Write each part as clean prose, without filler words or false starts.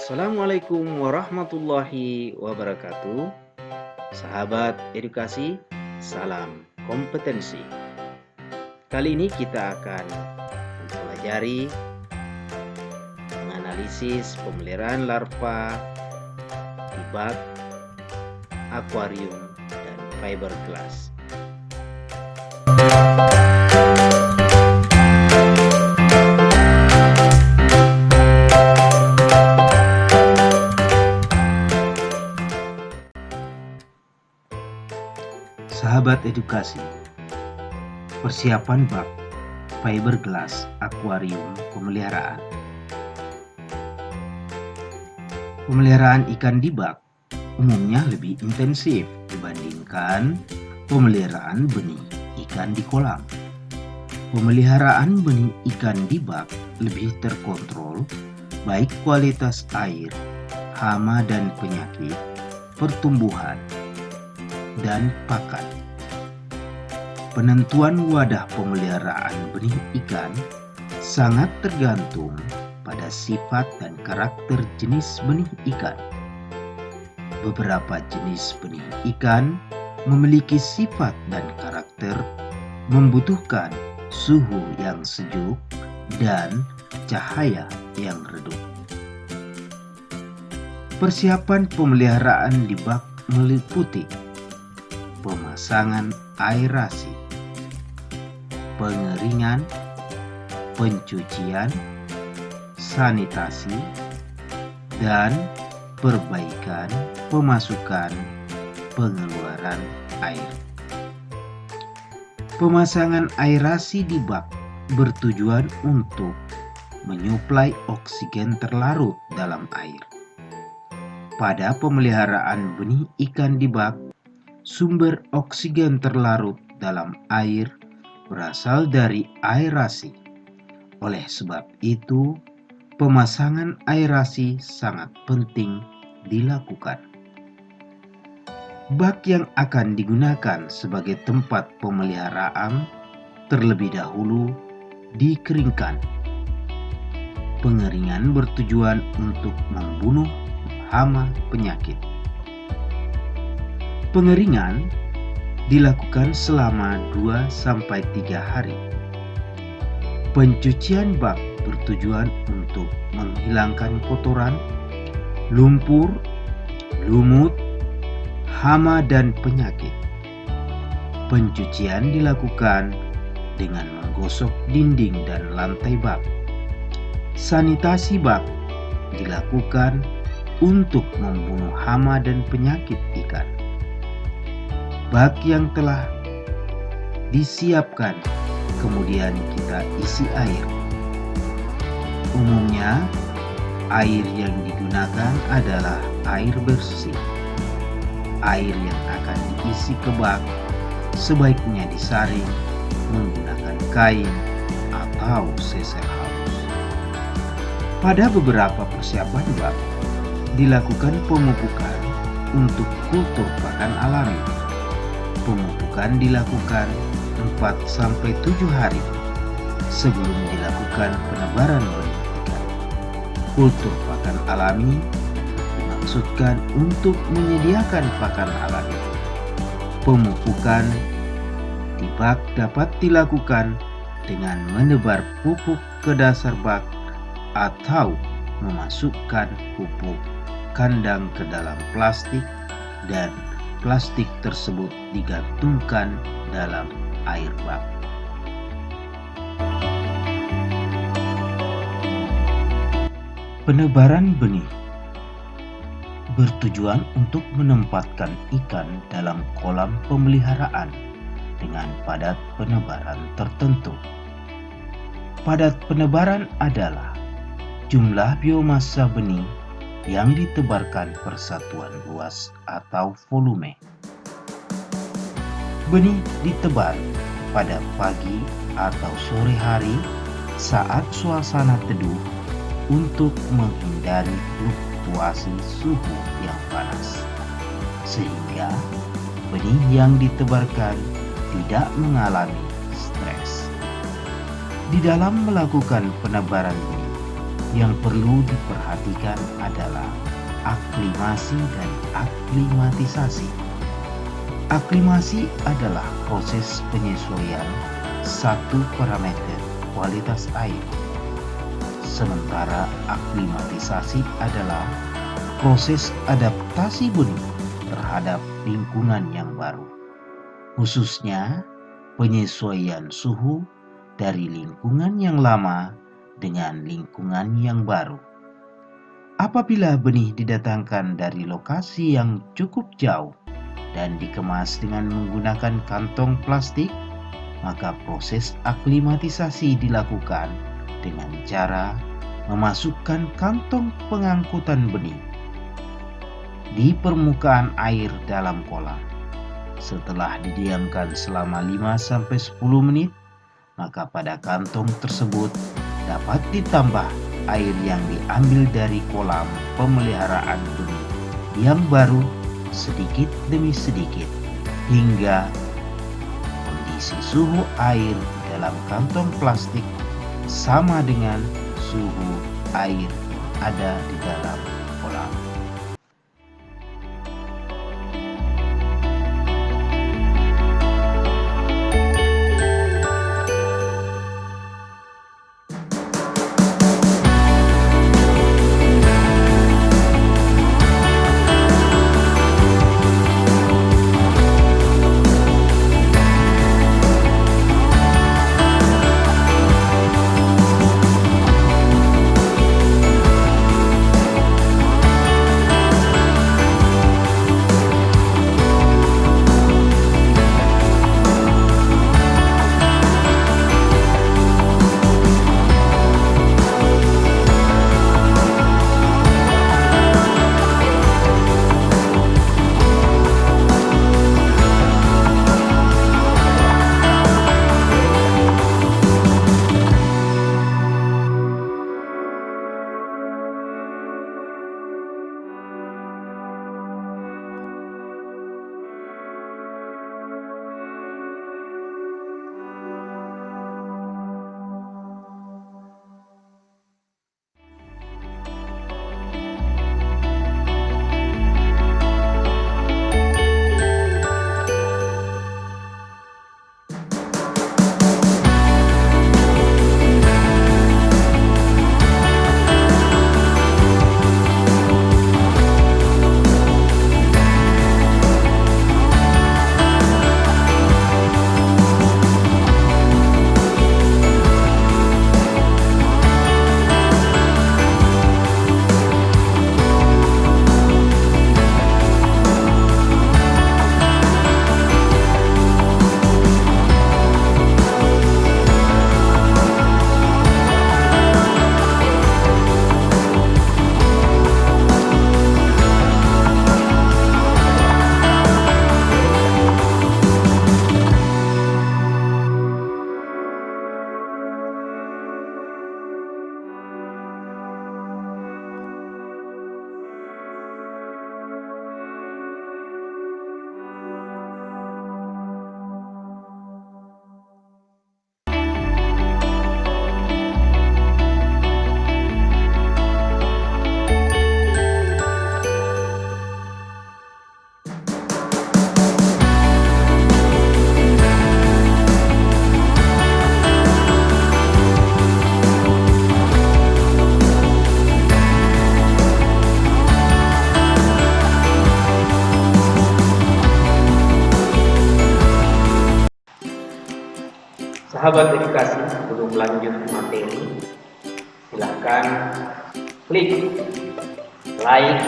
Assalamualaikum warahmatullahi wabarakatuh. Sahabat edukasi, salam kompetensi. Kali ini kita akan mempelajari menganalisis pemeliharaan larva di bak, akuarium, dan fiberglass. Sahabat edukasi, persiapan bak, fiberglass, akuarium, pemeliharaan. Pemeliharaan ikan di bak umumnya lebih intensif dibandingkan pemeliharaan benih ikan di kolam. Pemeliharaan benih ikan di bak lebih terkontrol, baik kualitas air, hama dan penyakit, pertumbuhan, dan pakan. Penentuan wadah pemeliharaan benih ikan sangat tergantung pada sifat dan karakter jenis benih ikan. Beberapa jenis benih ikan memiliki sifat dan karakter membutuhkan suhu yang sejuk dan cahaya yang redup. Persiapan pemeliharaan di bak meliputi pemasangan aerasi, pengeringan, pencucian, sanitasi, dan perbaikan pemasukan pengeluaran air. Pemasangan aerasi di bak bertujuan untuk menyuplai oksigen terlarut dalam air. Pada pemeliharaan benih ikan di bak, sumber oksigen terlarut dalam air berasal dari aerasi. Oleh sebab itu, pemasangan aerasi sangat penting dilakukan. Bak yang akan digunakan sebagai tempat pemeliharaan terlebih dahulu dikeringkan. Pengeringan bertujuan untuk membunuh hama penyakit. Pengeringan dilakukan selama 2-3 hari. Pencucian bak bertujuan untuk menghilangkan kotoran, lumpur, lumut, hama, dan penyakit. Pencucian dilakukan dengan menggosok dinding dan lantai bak. Sanitasi bak dilakukan untuk membunuh hama dan penyakit ikan. Bak yang telah disiapkan kemudian kita isi air. Umumnya air yang digunakan adalah air bersih. Air yang akan diisi ke bak sebaiknya disaring menggunakan kain atau seser halus. Pada beberapa persiapan bak dilakukan pemupukan untuk kultur pakan alami. Pemupukan dilakukan 4-7 hari sebelum dilakukan penebaran benih ikan. Kultur pakan alami dimaksudkan untuk menyediakan pakan alami. Pemupukan di bak dapat dilakukan dengan menebar pupuk ke dasar bak atau memasukkan pupuk kandang ke dalam plastik dan plastik tersebut digantungkan dalam air bak. Penebaran benih bertujuan untuk menempatkan ikan dalam kolam pemeliharaan dengan padat penebaran tertentu. Padat penebaran adalah jumlah biomasa benih yang ditebarkan per satuan luas atau volume. Benih ditebar pada pagi atau sore hari saat suasana teduh untuk menghindari fluktuasi suhu yang panas, sehingga benih yang ditebarkan tidak mengalami stres. Di dalam melakukan penebaran benih, yang perlu diperhatikan adalah aklimasi dan aklimatisasi. Aklimasi adalah proses penyesuaian satu parameter kualitas air. Sementara aklimatisasi adalah proses adaptasi benih terhadap lingkungan yang baru, khususnya penyesuaian suhu dari lingkungan yang lama dengan lingkungan yang baru. Apabila benih didatangkan dari lokasi yang cukup jauh dan dikemas dengan menggunakan kantong plastik, maka proses aklimatisasi dilakukan dengan cara memasukkan kantong pengangkutan benih di permukaan air dalam kolam. Setelah didiamkan selama 5-10 menit, maka pada kantong tersebut dapat ditambah air yang diambil dari kolam pemeliharaan benih yang baru sedikit demi sedikit hingga kondisi suhu air dalam kantong plastik sama dengan suhu air yang ada di dalam kolam. Sahabat edukasi, sebelum lanjut materi, silahkan klik like,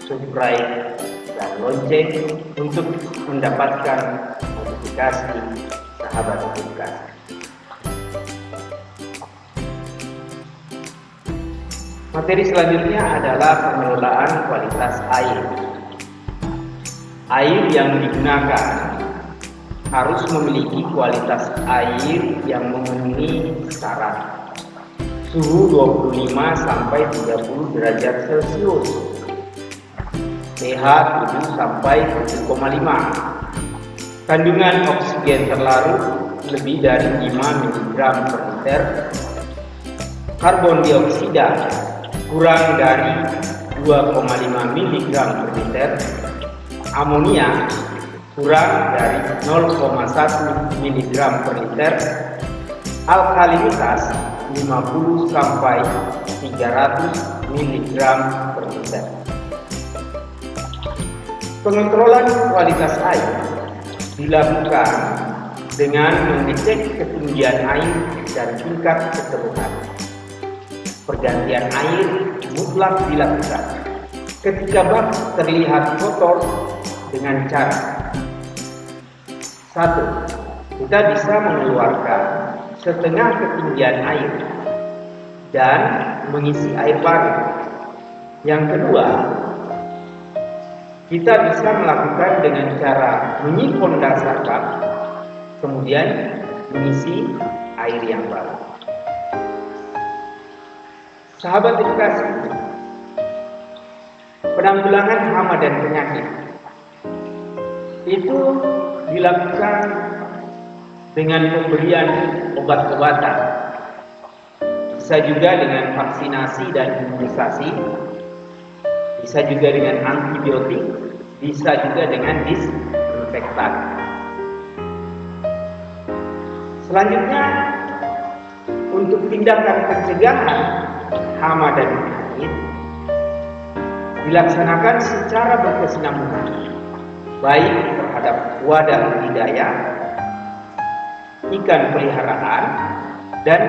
subscribe, dan lonceng untuk mendapatkan notifikasi sahabat edukasi. Materi selanjutnya adalah pengelolaan kualitas air. Air yang digunakan harus memiliki kualitas air yang memenuhi syarat. Suhu 25 sampai 30 derajat Celcius. pH 7 sampai 7,5. Kandungan oksigen terlarut lebih dari 5 mg per liter. karbon dioksida kurang dari 2,5 mg per liter, amonia kurang dari 0,1 mg per liter, alkalinitas 50 sampai 300 mg per liter. Pengontrolan kualitas air dilakukan dengan mengecek ketinggian air dan tingkat kekeruhan. Pergantian air mutlak dilakukan ketika bak terlihat kotor dengan cara: 1. Kita bisa mengeluarkan setengah ketinggian air dan mengisi air baru. Yang kedua, kita bisa melakukan dengan cara menyimpan dasar bak, kemudian mengisi air yang baru. Sahabat edukasi, penanggulangan hama dan penyakit itu dilakukan dengan pemberian obat-obatan, bisa juga dengan vaksinasi dan imunisasi, bisa juga dengan antibiotik, bisa juga dengan disinfektan. Selanjutnya, untuk tindakan pencegahan hama dan penyakit dilaksanakan secara berkesinambungan, baik terhadap wadah budidaya, ikan peliharaan, dan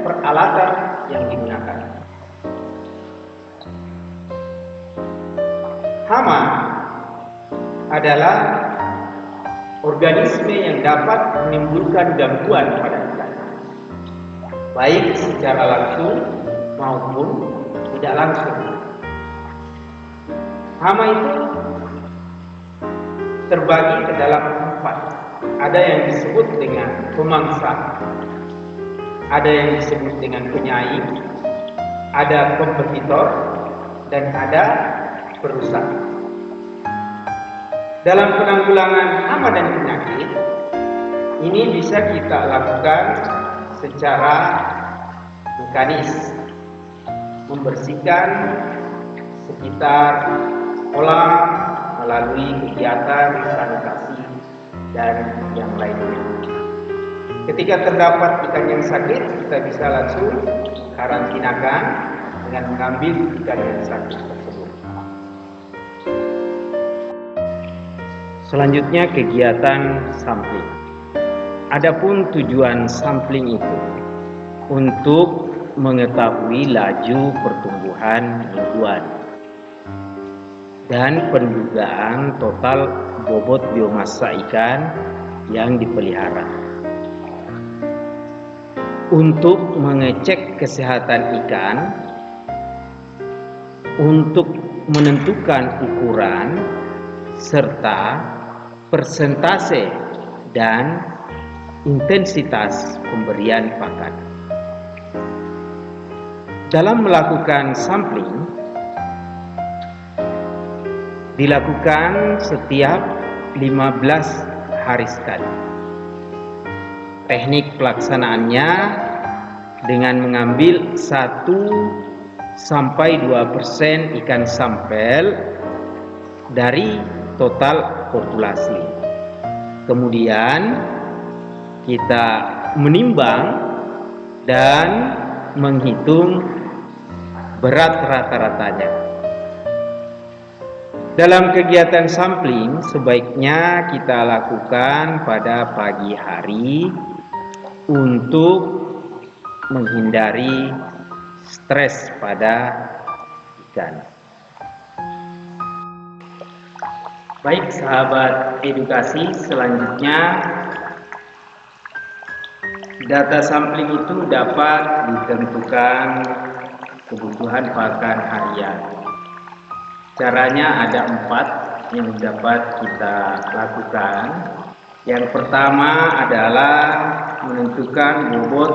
peralatan yang digunakan. Hama adalah organisme yang dapat menimbulkan gangguan pada ikan, baik secara langsung maupun tidak langsung. Hama itu terbagi ke dalam 4. Ada yang disebut dengan pemangsa, ada yang disebut dengan penyaing, ada kompetitor, dan ada perusak. Dalam penanggulangan hama dan penyakit ini bisa kita lakukan secara mekanis, membersihkan sekitar kolam melalui kegiatan sanitasi dan yang lainnya. Ketika terdapat ikan yang sakit, kita bisa langsung karantinakan dengan mengambil ikan yang sakit tersebut. Selanjutnya, kegiatan sampling. Adapun tujuan sampling itu untuk mengetahui laju pertumbuhan mingguan dan pendugaan total bobot biomasa ikan yang dipelihara. Untuk mengecek kesehatan ikan, untuk menentukan ukuran serta persentase dan intensitas pemberian pakan. Dalam melakukan sampling dilakukan setiap 15 hari sekali. Teknik pelaksanaannya dengan mengambil 1-2% ikan sampel dari total populasi. Kemudian kita menimbang dan menghitung berat rata-ratanya. Dalam kegiatan sampling sebaiknya kita lakukan pada pagi hari untuk menghindari stres pada ikan. Baik sahabat edukasi, selanjutnya data sampling itu dapat ditentukan kebutuhan pakan harian. Caranya ada 4 yang dapat kita lakukan. Yang pertama adalah menentukan bobot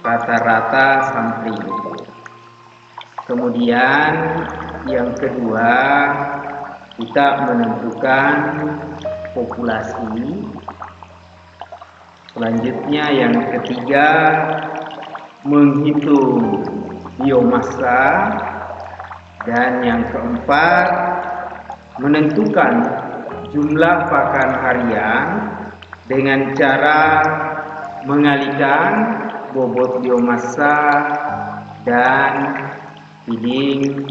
rata-rata sampling. Kemudian yang kedua, kita menentukan populasi. Selanjutnya yang ketiga, menghitung biomasa, dan yang keempat menentukan jumlah pakan harian dengan cara mengalihkan bobot biomasa dan feeding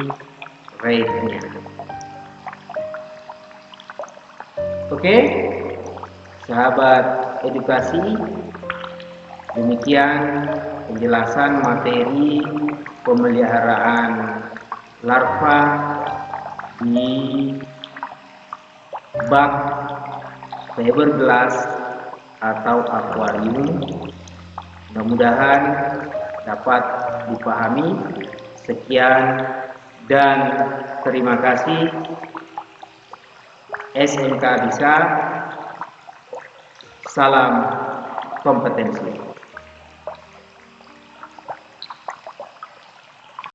rate-nya. Oke, sahabat edukasi, demikian penjelasan materi pemeliharaan larva di bak fiberglass atau akuarium. Mudah-mudahan dapat dipahami. Sekian dan terima kasih. SMK Bisa, salam kompetensi.